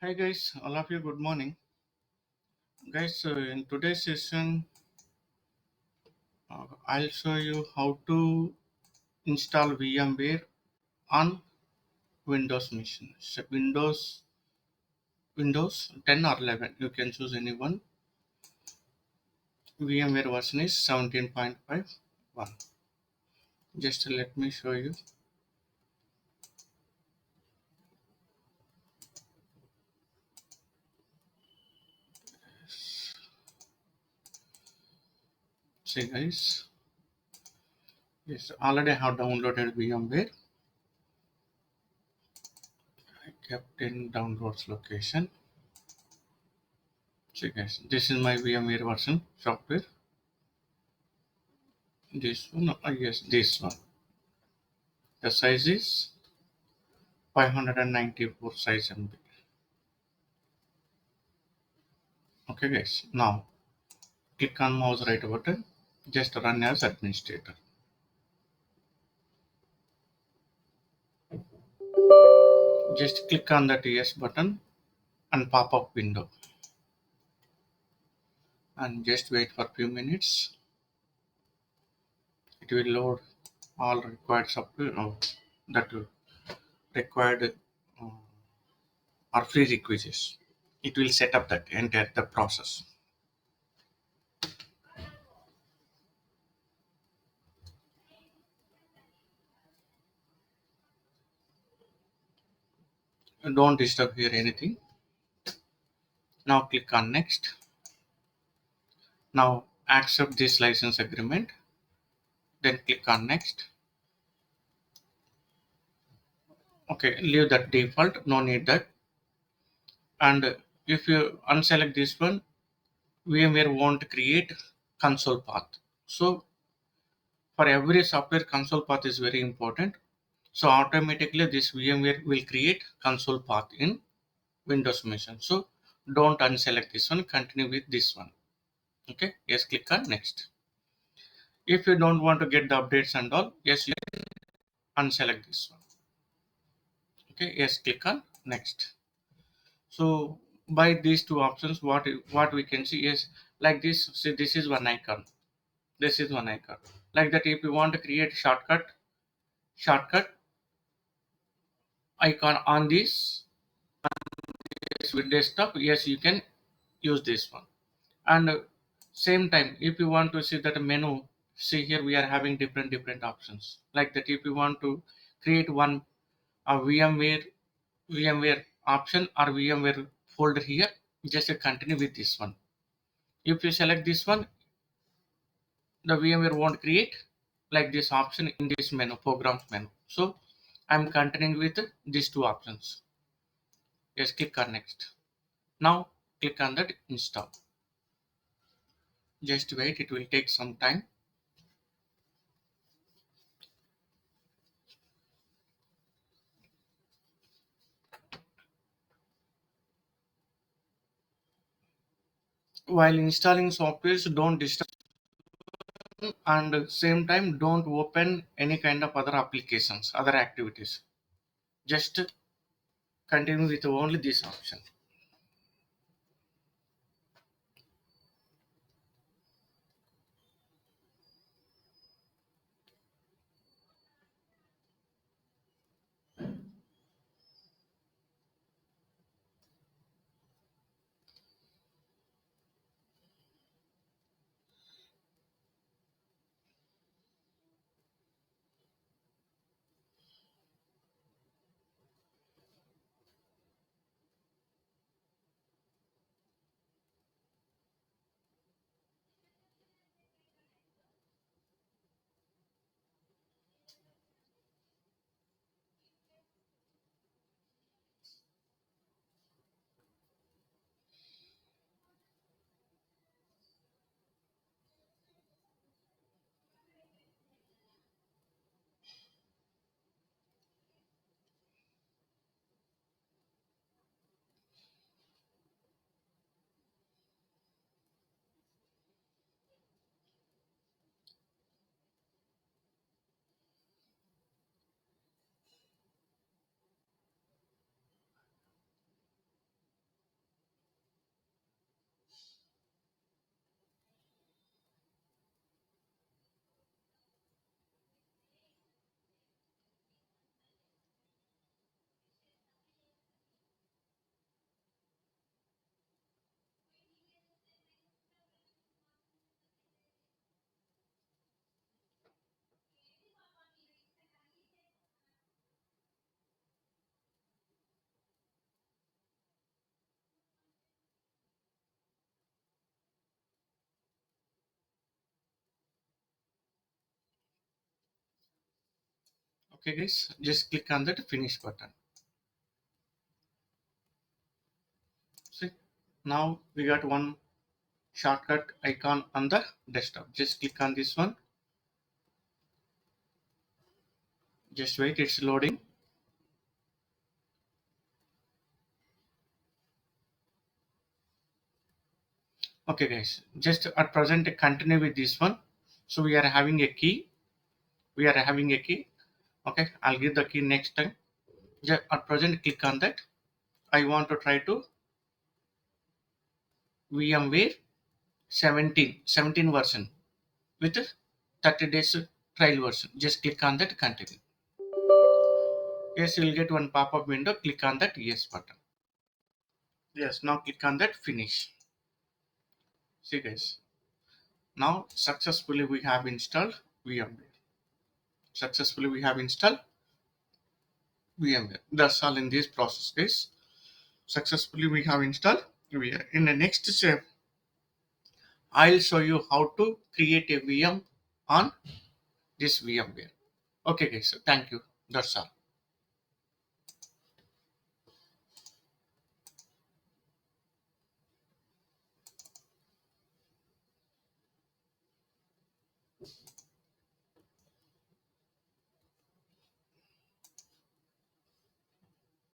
Hi guys, all of you, good morning. Guys, in today's session, I'll show you how to install VMware on Windows machine. So Windows 10 or 11, you can choose any one. VMware version is 17.51. Just let me show you. See guys, yes, already I have downloaded VMware. I kept in downloads location. See guys, this is my VMware version software. This one, yes, this one. The size is 594 size MB. Okay guys, now click on mouse right button, just run as administrator. Just click on that yes button and pop up window and just wait for few minutes. It will load all required software that required or prerequisites. It will set up that entire the process. Don't disturb here anything. Now click on next. Now accept this license agreement. Then click on next. Okay, leave that default, no need that. And if you unselect this one, VMware won't create console path. So for every software, console path is very important. So automatically this VMware will create console path in Windows machine. So don't unselect this one, continue with this one. Okay, yes, click on next. If you don't want to get the updates and all, yes, you unselect this one. Okay, yes, click on next. So by these two options, what we can see is like this. See, this is one icon. This is one icon. Like that, if you want to create shortcut icon on this with desktop, yes, you can use this one. And same time, if you want to see that menu, see here we are having different options. Like that, if you want to create one a VMware option or VMware folder here, just continue with this one. If you select this one, the VMware won't create like this option in this menu, programs menu. So I'm continuing with these two options. Yes, click on next. Now click on that install. Just wait, it will take some time. While installing softwares, don't disturb and same time don't open any kind of other applications, other activities. Just continue with only this option. Okay guys, just click on that finish button. See, now we got one shortcut icon on the desktop. Just click on this one. Just wait, it's loading. Okay guys, just at present continue with this one. So we are having a key. We are having a key. Okay, I'll give the key next time. Just at present click on that. I want to try to VMware 17 version with 30 days trial version. Just click on that continue. Yes, you will get one pop-up window. Click on that yes button. Yes, now click on that finish. See guys, now successfully we have installed VMware. Successfully we have installed VMware. That's all in this process guys. Successfully we have installed VMware. In the next step, I'll show you how to create a VM on this VMware. Okay guys, so thank you. That's all.